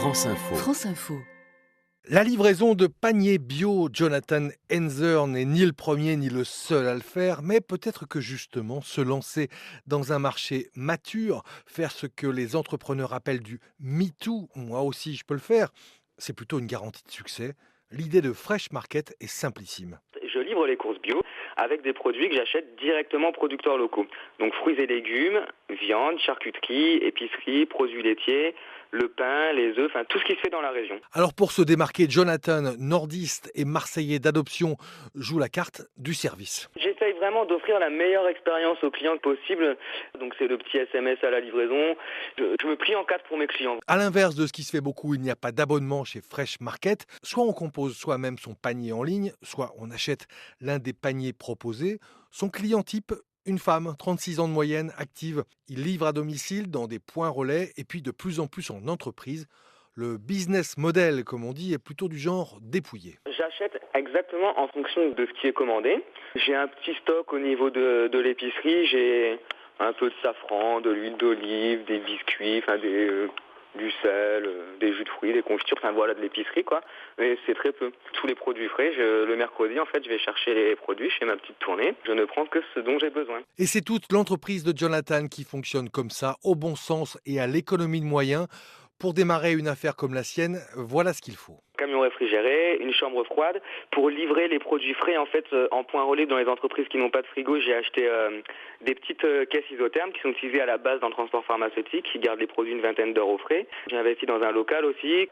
France Info. France Info. La livraison de paniers bio, Jonathan Enzer n'est ni le premier ni le seul à le faire, mais peut-être que justement se lancer dans un marché mature, faire ce que les entrepreneurs appellent du Me Too, moi aussi je peux le faire, c'est plutôt une garantie de succès. L'idée de Fresh Market est simplissime. Je livre les courses bio avec des produits que j'achète directement aux producteurs locaux. Donc fruits et légumes, viande, charcuterie, épicerie, produits laitiers, le pain, les œufs, enfin tout ce qui se fait dans la région. Alors pour se démarquer, Jonathan, nordiste et marseillais d'adoption, joue la carte du service. J'essaye vraiment d'offrir la meilleure expérience aux clients possible. Donc c'est le petit SMS à la livraison. Je me plie en quatre pour mes clients. À l'inverse de ce qui se fait beaucoup, il n'y a pas d'abonnement chez Fresh Market. Soit on compose soi-même son panier en ligne, soit on achète l'un des paniers proposés. Son client type, une femme, 36 ans de moyenne, active. Il livre à domicile dans des points relais et puis de plus en plus en entreprise. Le business model, comme on dit, est plutôt du genre dépouillé. J'achète exactement en fonction de ce qui est commandé. J'ai un petit stock au niveau de l'épicerie. J'ai un peu de safran, de l'huile d'olive, des biscuits, du sel, des jus de fruits, des confitures, de l'épicerie quoi. Mais c'est très peu. Tous les produits frais, le mercredi en fait, je vais chercher les produits, je fais ma petite tournée. Je ne prends que ce dont j'ai besoin. Et c'est toute l'entreprise de Jonathan qui fonctionne comme ça, au bon sens et à l'économie de moyens. Pour démarrer une affaire comme la sienne, voilà ce qu'il faut. Camion réfrigéré, une chambre froide. Pour livrer les produits frais, en fait, en point relais dans les entreprises qui n'ont pas de frigo, j'ai acheté des petites caisses isothermes qui sont utilisées à la base dans le transport pharmaceutique, qui gardent les produits une vingtaine d'heures au frais. J'ai investi dans un local aussi.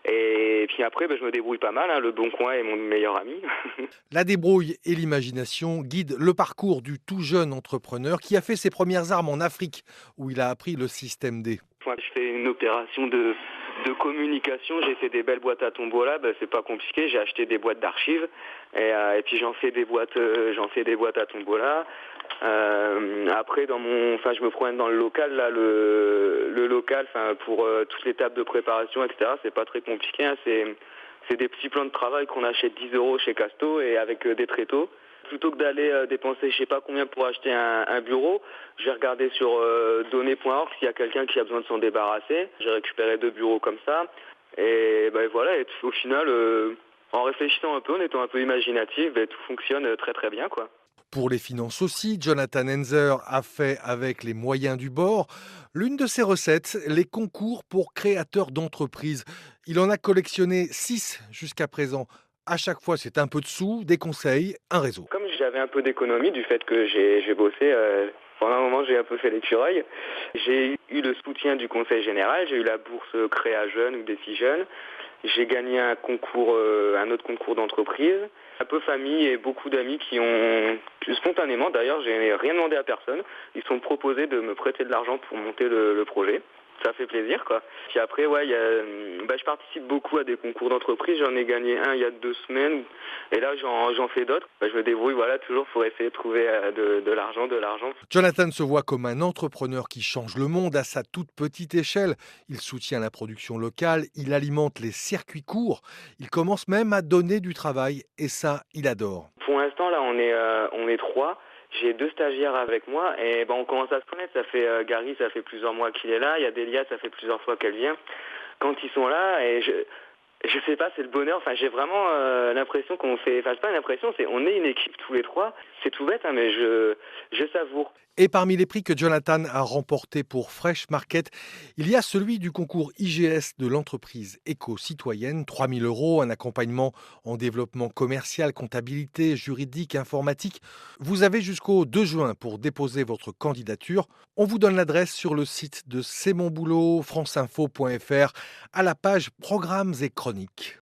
Et puis après, je me débrouille pas mal. Le Bon Coin est mon meilleur ami. La débrouille et l'imagination guident le parcours du tout jeune entrepreneur qui a fait ses premières armes en Afrique, où il a appris le système D. Je fais une opération de communication, j'ai fait des belles boîtes à tombola, c'est pas compliqué, j'ai acheté des boîtes d'archives et puis j'en fais des boîtes à tombola. Après je me promène dans le local là, le local, pour toutes les tables de préparation, etc. C'est pas très compliqué, c'est des petits plans de travail qu'on achète 10 € chez Casto et avec des tréteaux. Plutôt que d'aller dépenser je sais pas combien pour acheter un bureau, j'ai regardé sur données.org s'il y a quelqu'un qui a besoin de s'en débarrasser. J'ai récupéré 2 bureaux comme ça. Et voilà, et au final, en réfléchissant un peu, en étant un peu imaginatif, tout fonctionne très très bien quoi. Pour les finances aussi, Jonathan Enzer a fait avec les moyens du bord l'une de ses recettes, les concours pour créateurs d'entreprises. Il en a collectionné 6 jusqu'à présent. À chaque fois, c'est un peu de sous, des conseils, un réseau. Comme j'avais un peu d'économie du fait que j'ai bossé, pendant un moment j'ai un peu fait l'écureuil. J'ai eu le soutien du conseil général, j'ai eu la bourse Créa Jeunes ou Défi Jeunes. J'ai gagné un autre concours d'entreprise. Un peu famille et beaucoup d'amis qui ont, spontanément d'ailleurs, j'ai rien demandé à personne, ils se sont proposés de me prêter de l'argent pour monter le projet. Ça fait plaisir quoi. Puis après je participe beaucoup à des concours d'entreprise, j'en ai gagné un il y a 2 semaines et là j'en fais d'autres. Je me débrouille toujours pour essayer de trouver de l'argent. Jonathan se voit comme un entrepreneur qui change le monde à sa toute petite échelle. Il soutient la production locale, il alimente les circuits courts, il commence même à donner du travail et ça, il adore. Pour l'instant là on est 3. J'ai 2 stagiaires avec moi et on commence à se connaître. Ça fait Gary, ça fait plusieurs mois qu'il est là. Il y a Delia, ça fait plusieurs fois qu'elle vient. Quand ils sont là, et je sais pas, c'est le bonheur. J'ai vraiment l'impression qu'on fait. C'est pas une impression, on est une équipe tous les 3. C'est tout bête, mais je savoure. Et parmi les prix que Jonathan a remportés pour Fresh Market, il y a celui du concours IGS de l'entreprise éco-citoyenne, 3 000 €, un accompagnement en développement commercial, comptabilité, juridique, informatique. Vous avez jusqu'au 2 juin pour déposer votre candidature. On vous donne l'adresse sur le site de C'est mon boulot, franceinfo.fr, à la page Programmes et chroniques.